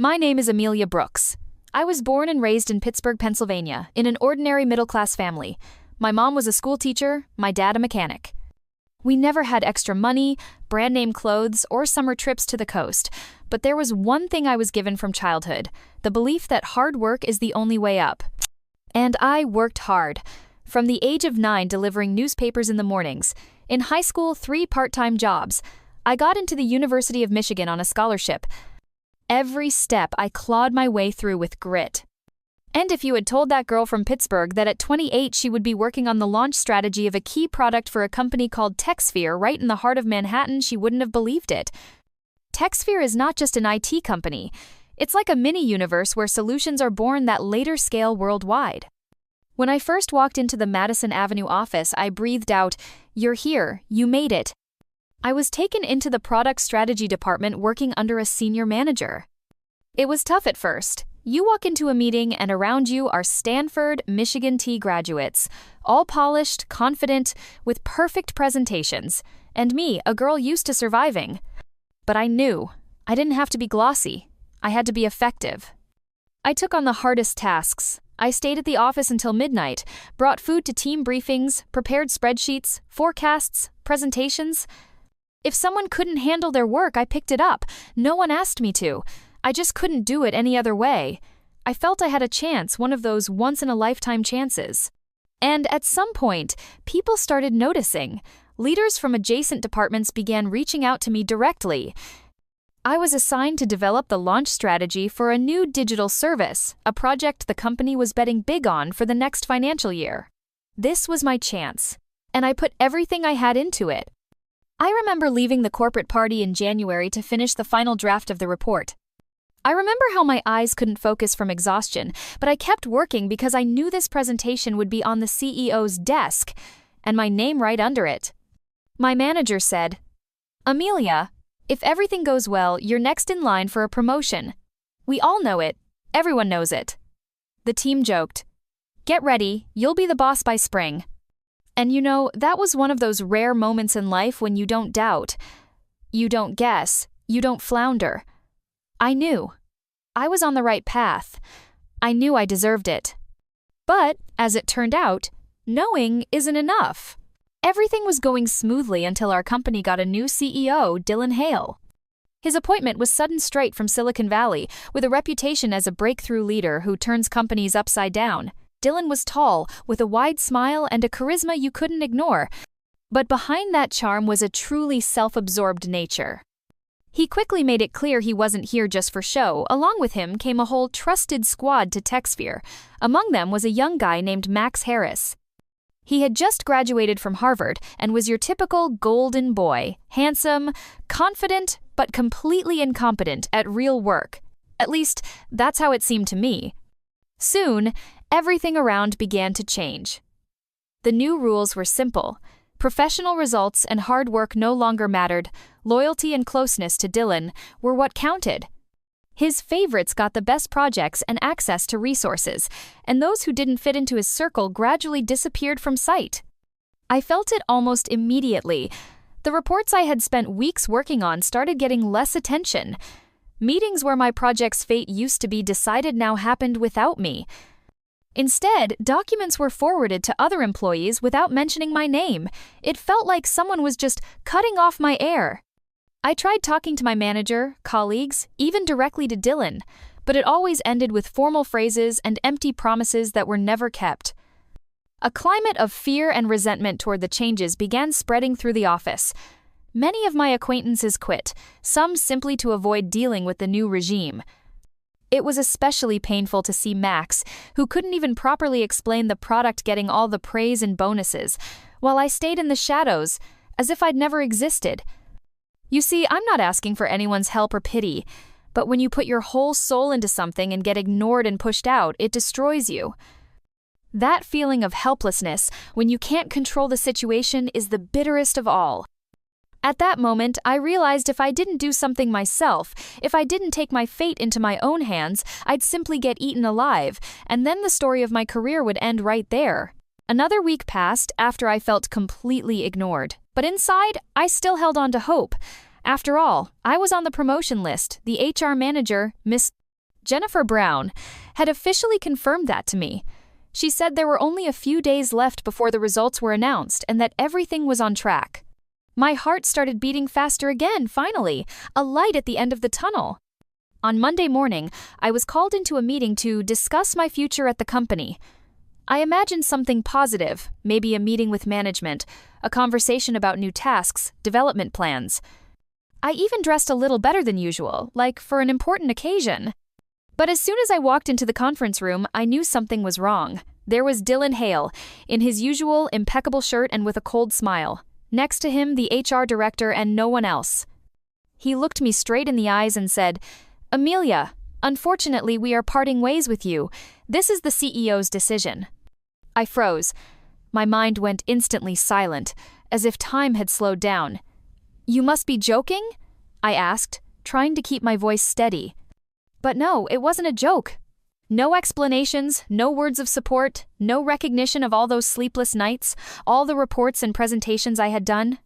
My name is Amelia Brooks. I was born and raised in Pittsburgh, Pennsylvania, in an ordinary middle-class family. My mom was a school teacher, my dad a mechanic. We never had extra money, brand-name clothes, or summer trips to the coast, but there was one thing I was given from childhood, the belief that hard work is the only way up. And I worked hard. From the age of 9 delivering newspapers in the mornings, in high school 3 part-time jobs. I got into the University of Michigan on a scholarship. Every step I clawed my way through with grit. And if you had told that girl from Pittsburgh that at 28 she would be working on the launch strategy of a key product for a company called TechSphere right in the heart of Manhattan, she wouldn't have believed it. TechSphere is not just an IT company. It's like a mini-universe where solutions are born that later scale worldwide. When I first walked into the Madison Avenue office, I breathed out, "You're here, you made it." I was taken into the product strategy department working under a senior manager. It was tough at first. You walk into a meeting and around you are Stanford, Michigan T graduates, all polished, confident, with perfect presentations, and me, a girl used to surviving. But I knew I didn't have to be glossy. I had to be effective. I took on the hardest tasks. I stayed at the office until midnight, brought food to team briefings, prepared spreadsheets, forecasts, presentations. If someone couldn't handle their work, I picked it up. No one asked me to. I just couldn't do it any other way. I felt I had a chance, one of those once-in-a-lifetime chances. And at some point, people started noticing. Leaders from adjacent departments began reaching out to me directly. I was assigned to develop the launch strategy for a new digital service, a project the company was betting big on for the next financial year. This was my chance, and I put everything I had into it. I remember leaving the corporate party in January to finish the final draft of the report. I remember how my eyes couldn't focus from exhaustion, but I kept working because I knew this presentation would be on the CEO's desk, and my name right under it. My manager said, "Amelia, if everything goes well, you're next in line for a promotion. We all know it. Everyone knows it." The team joked, "Get ready, you'll be the boss by spring." And you know, that was one of those rare moments in life when you don't doubt. You don't guess. You don't flounder. I knew. I was on the right path. I knew I deserved it. But, as it turned out, knowing isn't enough. Everything was going smoothly until our company got a new CEO, Dylan Hale. His appointment was sudden straight from Silicon Valley, with a reputation as a breakthrough leader who turns companies upside down. Dylan was tall, with a wide smile and a charisma you couldn't ignore. But behind that charm was a truly self-absorbed nature. He quickly made it clear he wasn't here just for show. Along with him came a whole trusted squad to TechSphere. Among them was a young guy named Max Harris. He had just graduated from Harvard and was your typical golden boy, handsome, confident, but completely incompetent at real work. At least, that's how it seemed to me. Soon, everything around began to change. The new rules were simple. Professional results and hard work no longer mattered. Loyalty and closeness to Dylan were what counted. His favorites got the best projects and access to resources, and those who didn't fit into his circle gradually disappeared from sight. I felt it almost immediately. The reports I had spent weeks working on started getting less attention. Meetings where my project's fate used to be decided now happened without me. Instead, documents were forwarded to other employees without mentioning my name. It felt like someone was just cutting off my air. I tried talking to my manager, colleagues, even directly to Dylan, but it always ended with formal phrases and empty promises that were never kept. A climate of fear and resentment toward the changes began spreading through the office. Many of my acquaintances quit, some simply to avoid dealing with the new regime. It was especially painful to see Max, who couldn't even properly explain the product getting all the praise and bonuses, while I stayed in the shadows, as if I'd never existed. You see, I'm not asking for anyone's help or pity, but when you put your whole soul into something and get ignored and pushed out, it destroys you. That feeling of helplessness, when you can't control the situation, is the bitterest of all. At that moment, I realized if I didn't do something myself, if I didn't take my fate into my own hands, I'd simply get eaten alive, and then the story of my career would end right there. Another week passed after I felt completely ignored, but inside, I still held on to hope. After all, I was on the promotion list, the HR manager, Miss Jennifer Brown, had officially confirmed that to me. She said there were only a few days left before the results were announced and that everything was on track. My heart started beating faster again, finally, a light at the end of the tunnel. On Monday morning, I was called into a meeting to discuss my future at the company. I imagined something positive, maybe a meeting with management, a conversation about new tasks, development plans. I even dressed a little better than usual, like for an important occasion. But as soon as I walked into the conference room, I knew something was wrong. There was Dylan Hale, in his usual impeccable shirt and with a cold smile. Next to him, the HR director and no one else. He looked me straight in the eyes and said, "Amelia, unfortunately we are parting ways with you. This is the CEO's decision." I froze. My mind went instantly silent, as if time had slowed down. "You must be joking?" I asked, trying to keep my voice steady. But no, it wasn't a joke. No explanations, no words of support, no recognition of all those sleepless nights, all the reports and presentations I had done.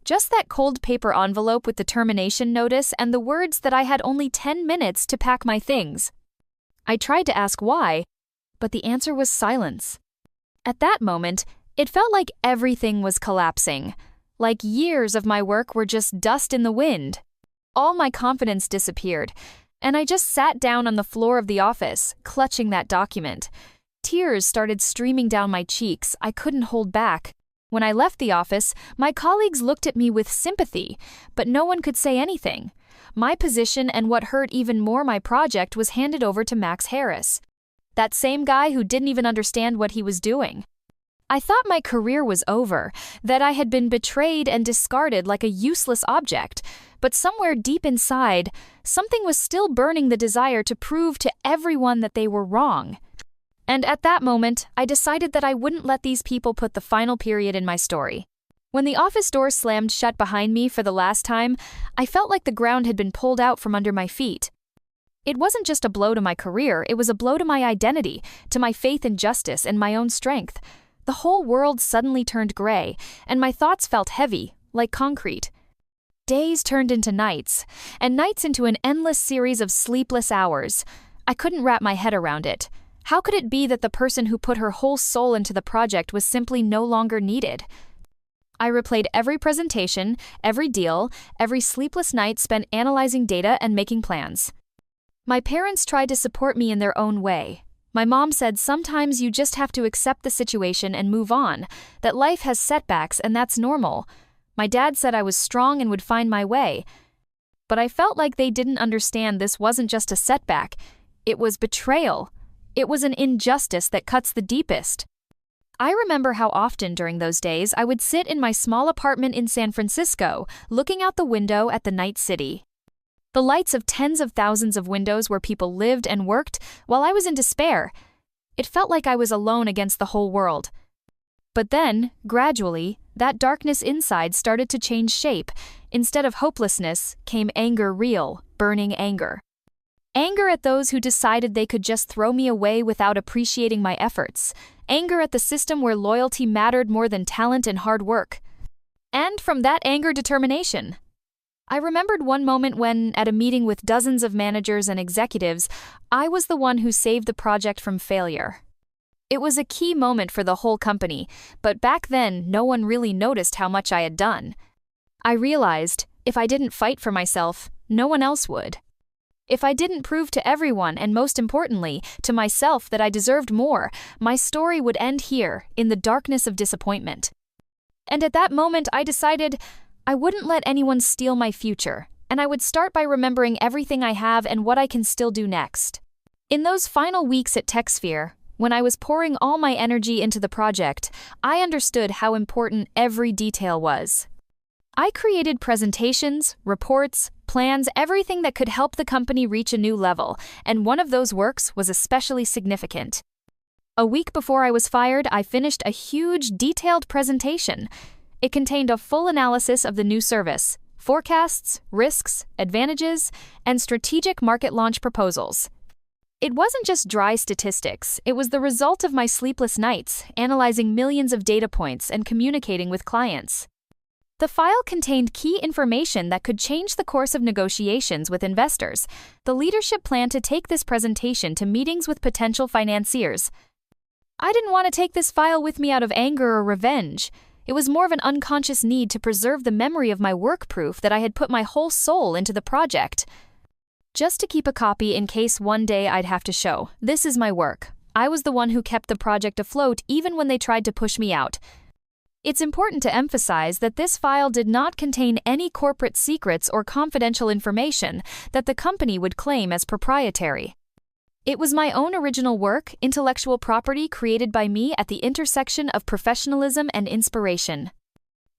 Just that cold paper envelope with the termination notice and the words that I had only 10 minutes to pack my things. I tried to ask why, but the answer was silence. At that moment, it felt like everything was collapsing, like years of my work were just dust in the wind. All my confidence disappeared, and I just sat down on the floor of the office, clutching that document. Tears started streaming down my cheeks. I couldn't hold back. When I left the office, my colleagues looked at me with sympathy, but no one could say anything. My position and what hurt even more my project was handed over to Max Harris, that same guy who didn't even understand what he was doing. I thought my career was over, that I had been betrayed and discarded like a useless object, but somewhere deep inside, something was still burning the desire to prove to everyone that they were wrong. And at that moment, I decided that I wouldn't let these people put the final period in my story. When the office door slammed shut behind me for the last time, I felt like the ground had been pulled out from under my feet. It wasn't just a blow to my career, it was a blow to my identity, to my faith in justice and my own strength. The whole world suddenly turned gray, and my thoughts felt heavy, like concrete. Days turned into nights, and nights into an endless series of sleepless hours. I couldn't wrap my head around it. How could it be that the person who put her whole soul into the project was simply no longer needed? I replayed every presentation, every deal, every sleepless night spent analyzing data and making plans. My parents tried to support me in their own way. My mom said sometimes you just have to accept the situation and move on, that life has setbacks and that's normal. My dad said I was strong and would find my way. But I felt like they didn't understand this wasn't just a setback. It was betrayal. It was an injustice that cuts the deepest. I remember how often during those days I would sit in my small apartment in San Francisco, looking out the window at the night city. The lights of tens of thousands of windows where people lived and worked, while I was in despair. It felt like I was alone against the whole world. But then, gradually, that darkness inside started to change shape. Instead of hopelessness, came anger, real, burning anger. Anger at those who decided they could just throw me away without appreciating my efforts. Anger at the system where loyalty mattered more than talent and hard work. And from that anger, determination. I remembered one moment when, at a meeting with dozens of managers and executives, I was the one who saved the project from failure. It was a key moment for the whole company, but back then no one really noticed how much I had done. I realized, if I didn't fight for myself, no one else would. If I didn't prove to everyone, and most importantly, to myself that I deserved more, my story would end here, in the darkness of disappointment. And at that moment I decided I wouldn't let anyone steal my future, and I would start by remembering everything I have and what I can still do next. In those final weeks at TechSphere, when I was pouring all my energy into the project, I understood how important every detail was. I created presentations, reports, plans, everything that could help the company reach a new level, and one of those works was especially significant. A week before I was fired, I finished a huge, detailed presentation. It contained a full analysis of the new service, forecasts, risks, advantages, and strategic market launch proposals. It wasn't just dry statistics, it was the result of my sleepless nights, analyzing millions of data points and communicating with clients. The file contained key information that could change the course of negotiations with investors. The leadership planned to take this presentation to meetings with potential financiers. I didn't want to take this file with me out of anger or revenge. It was more of an unconscious need to preserve the memory of my work proof that I had put my whole soul into the project. Just to keep a copy in case one day I'd have to show, this is my work. I was the one who kept the project afloat even when they tried to push me out. It's important to emphasize that this file did not contain any corporate secrets or confidential information that the company would claim as proprietary. It was my own original work, intellectual property created by me at the intersection of professionalism and inspiration.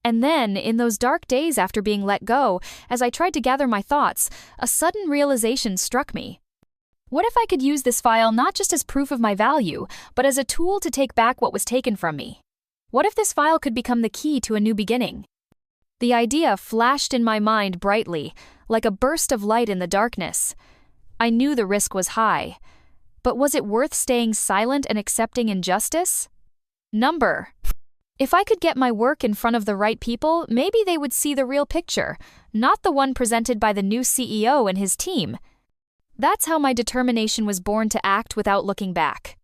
And then, in those dark days after being let go, as I tried to gather my thoughts, a sudden realization struck me. What if I could use this file not just as proof of my value, but as a tool to take back what was taken from me? What if this file could become the key to a new beginning? The idea flashed in my mind brightly, like a burst of light in the darkness. I knew the risk was high. But was it worth staying silent and accepting injustice? If I could get my work in front of the right people, maybe they would see the real picture, not the one presented by the new CEO and his team. That's how my determination was born to act without looking back.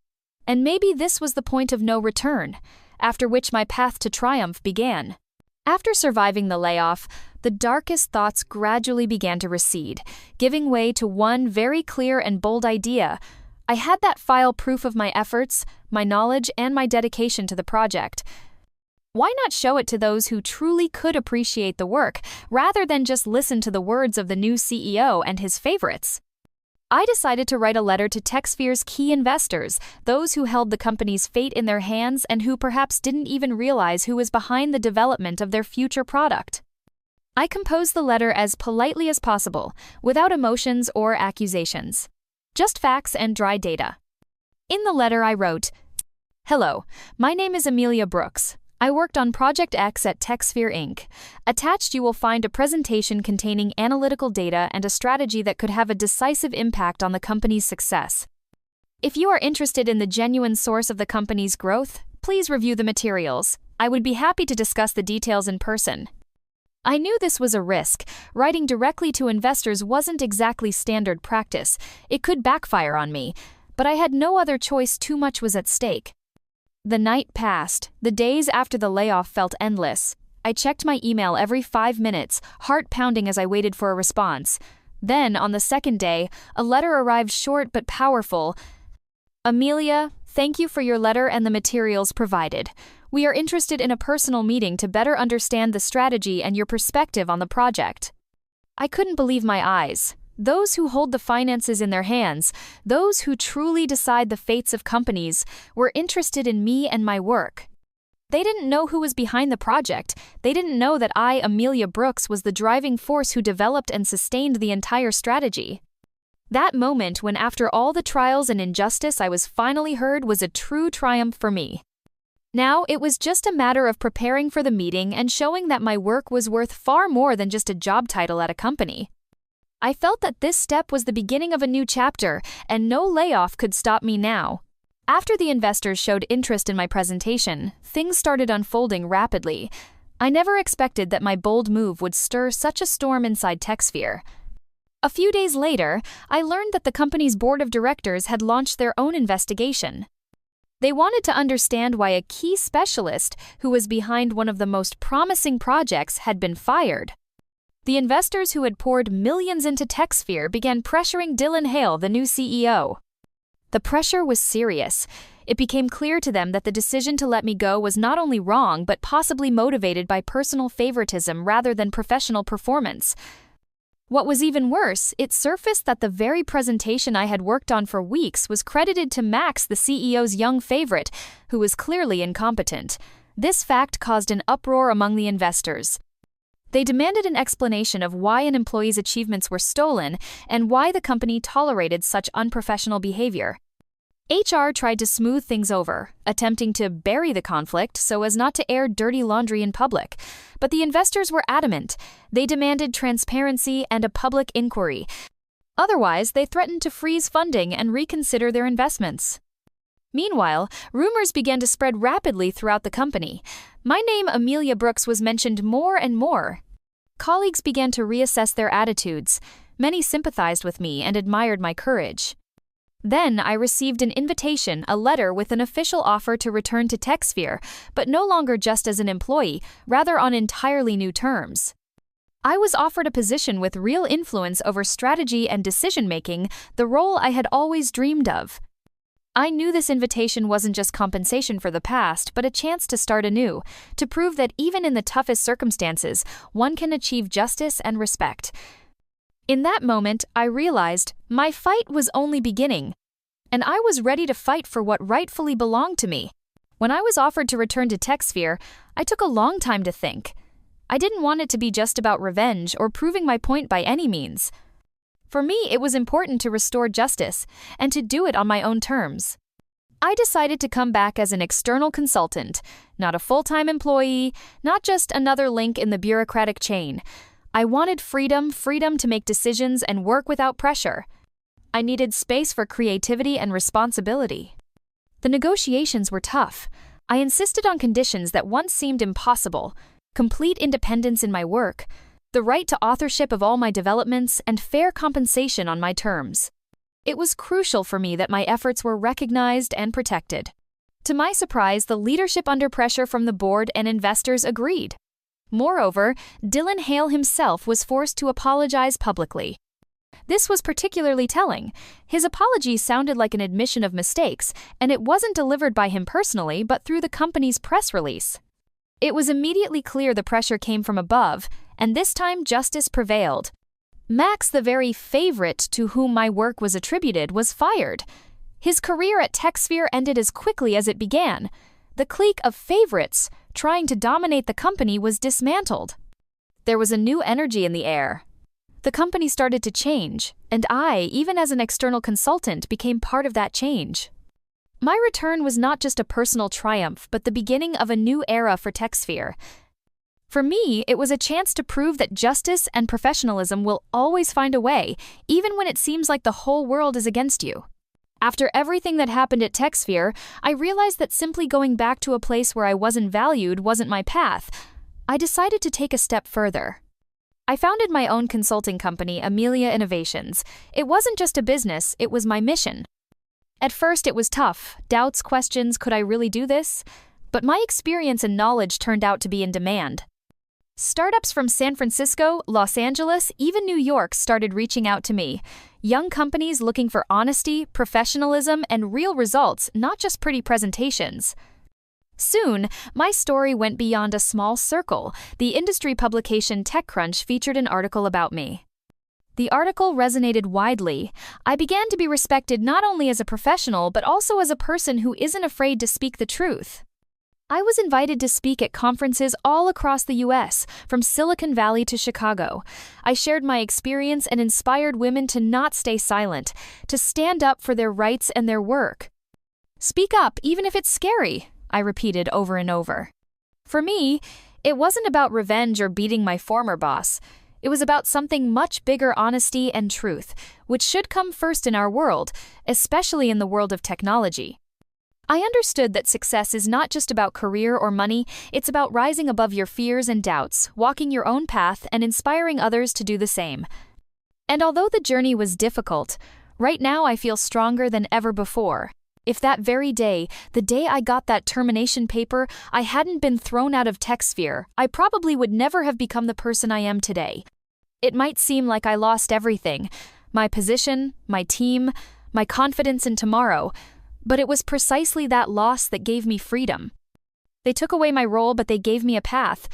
And maybe this was the point of no return, after which my path to triumph began. After surviving the layoff, the darkest thoughts gradually began to recede, giving way to one very clear and bold idea. I had that file proof of my efforts, my knowledge, and my dedication to the project. Why not show it to those who truly could appreciate the work, rather than just listen to the words of the new CEO and his favorites? I decided to write a letter to TechSphere's key investors, those who held the company's fate in their hands and who perhaps didn't even realize who was behind the development of their future product. I composed the letter as politely as possible, without emotions or accusations. Just facts and dry data. In the letter I wrote, "Hello, my name is Amelia Brooks. I worked on Project X at TechSphere Inc. Attached you will find a presentation containing analytical data and a strategy that could have a decisive impact on the company's success. If you are interested in the genuine source of the company's growth, please review the materials. I would be happy to discuss the details in person." I knew this was a risk. Writing directly to investors wasn't exactly standard practice. It could backfire on me, but I had no other choice. Too much was at stake. The night passed. The days after the layoff felt endless. I checked my email every 5 minutes, heart pounding as I waited for a response. Then, on the second day, a letter arrived, short but powerful. "Amelia, thank you for your letter and the materials provided. We are interested in a personal meeting to better understand the strategy and your perspective on the project." I couldn't believe my eyes. Those who hold the finances in their hands, those who truly decide the fates of companies, were interested in me and my work. They didn't know who was behind the project. They didn't know that I, Amelia Brooks, was the driving force who developed and sustained the entire strategy. That moment when, after all the trials and injustice, I was finally heard, was a true triumph for me. Now, it was just a matter of preparing for the meeting and showing that my work was worth far more than just a job title at a company. I felt that this step was the beginning of a new chapter, and no layoff could stop me now. After the investors showed interest in my presentation, things started unfolding rapidly. I never expected that my bold move would stir such a storm inside TechSphere. A few days later, I learned that the company's board of directors had launched their own investigation. They wanted to understand why a key specialist who was behind one of the most promising projects had been fired. The investors who had poured millions into TechSphere began pressuring Dylan Hale, the new CEO. The pressure was serious. It became clear to them that the decision to let me go was not only wrong but possibly motivated by personal favoritism rather than professional performance. What was even worse, it surfaced that the very presentation I had worked on for weeks was credited to Max, the CEO's young favorite, who was clearly incompetent. This fact caused an uproar among the investors. They demanded an explanation of why an employee's achievements were stolen and why the company tolerated such unprofessional behavior. HR tried to smooth things over, attempting to bury the conflict so as not to air dirty laundry in public. But the investors were adamant. They demanded transparency and a public inquiry. Otherwise, they threatened to freeze funding and reconsider their investments. Meanwhile, rumors began to spread rapidly throughout the company. My name, Amelia Brooks, was mentioned more and more. Colleagues began to reassess their attitudes. Many sympathized with me and admired my courage. Then I received an invitation, a letter with an official offer to return to TechSphere, but no longer just as an employee, rather on entirely new terms. I was offered a position with real influence over strategy and decision-making, the role I had always dreamed of. I knew this invitation wasn't just compensation for the past, but a chance to start anew, to prove that even in the toughest circumstances, one can achieve justice and respect. In that moment, I realized my fight was only beginning, and I was ready to fight for what rightfully belonged to me. When I was offered to return to TechSphere, I took a long time to think. I didn't want it to be just about revenge or proving my point by any means. For me, it was important to restore justice, and to do it on my own terms. I decided to come back as an external consultant, not a full-time employee, not just another link in the bureaucratic chain. I wanted freedom to make decisions and work without pressure. I needed space for creativity and responsibility. The negotiations were tough. I insisted on conditions that once seemed impossible: complete independence in my work, the right to authorship of all my developments, and fair compensation on my terms. It was crucial for me that my efforts were recognized and protected. To my surprise, the leadership under pressure from the board and investors agreed. Moreover, Dylan Hale himself was forced to apologize publicly. This was particularly telling. His apology sounded like an admission of mistakes, and it wasn't delivered by him personally, but through the company's press release. It was immediately clear the pressure came from above, and this time justice prevailed. Max, the very favorite to whom my work was attributed, was fired. His career at TechSphere ended as quickly as it began. The clique of favorites, trying to dominate the company, was dismantled. There was a new energy in the air. The company started to change, and I, even as an external consultant, became part of that change. My return was not just a personal triumph, but the beginning of a new era for TechSphere. For me, it was a chance to prove that justice and professionalism will always find a way, even when it seems like the whole world is against you. After everything that happened at TechSphere, I realized that simply going back to a place where I wasn't valued wasn't my path. I decided to take a step further. I founded my own consulting company, Amelia Innovations. It wasn't just a business, it was my mission. At first, it was tough. Doubts, questions, could I really do this? But my experience and knowledge turned out to be in demand. Startups from San Francisco, Los Angeles, even New York started reaching out to me. Young companies looking for honesty, professionalism, and real results, not just pretty presentations. Soon, my story went beyond a small circle. The industry publication TechCrunch featured an article about me. The article resonated widely. I began to be respected not only as a professional, but also as a person who isn't afraid to speak the truth. I was invited to speak at conferences all across the U.S., from Silicon Valley to Chicago. I shared my experience and inspired women to not stay silent, to stand up for their rights and their work. Speak up, even if it's scary, I repeated over and over. For me, it wasn't about revenge or beating my former boss. It was about something much bigger: honesty and truth, which should come first in our world, especially in the world of technology. I understood that success is not just about career or money, it's about rising above your fears and doubts, walking your own path, and inspiring others to do the same. And although the journey was difficult, right now I feel stronger than ever before. If that very day, the day I got that termination paper, I hadn't been thrown out of TechSphere, I probably would never have become the person I am today. It might seem like I lost everything: my position, my team, my confidence in tomorrow, but it was precisely that loss that gave me freedom. They took away my role, but they gave me a path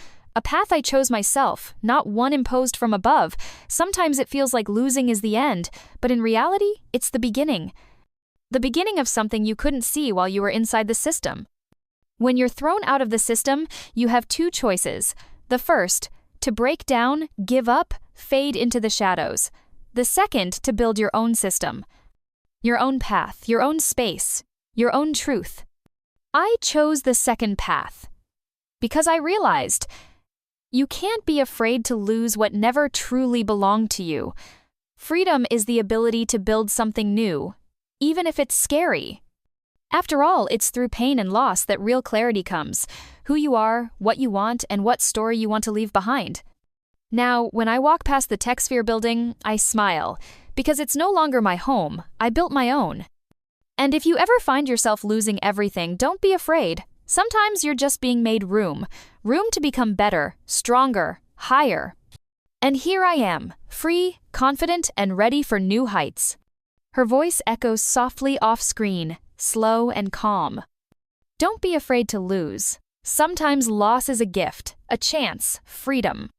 I chose myself, not one imposed from above. Sometimes it feels like losing is the end, but in reality, it's the beginning. The beginning of something you couldn't see while you were inside the system. When you're thrown out of the system, you have two choices. The first, to break down, give up, fade into the shadows. The second, to build your own system. Your own path, your own space, your own truth. I chose the second path because I realized you can't be afraid to lose what never truly belonged to you. Freedom is the ability to build something new, even if it's scary. After all, it's through pain and loss that real clarity comes: who you are, what you want, and what story you want to leave behind. Now, when I walk past the TechSphere building, I smile, because it's no longer my home. I built my own. And if you ever find yourself losing everything, don't be afraid. Sometimes you're just being made room to become better, stronger, higher. And here I am, free, confident, and ready for new heights. Her voice echoes softly off-screen, slow and calm. Don't be afraid to lose. Sometimes loss is a gift, a chance, freedom.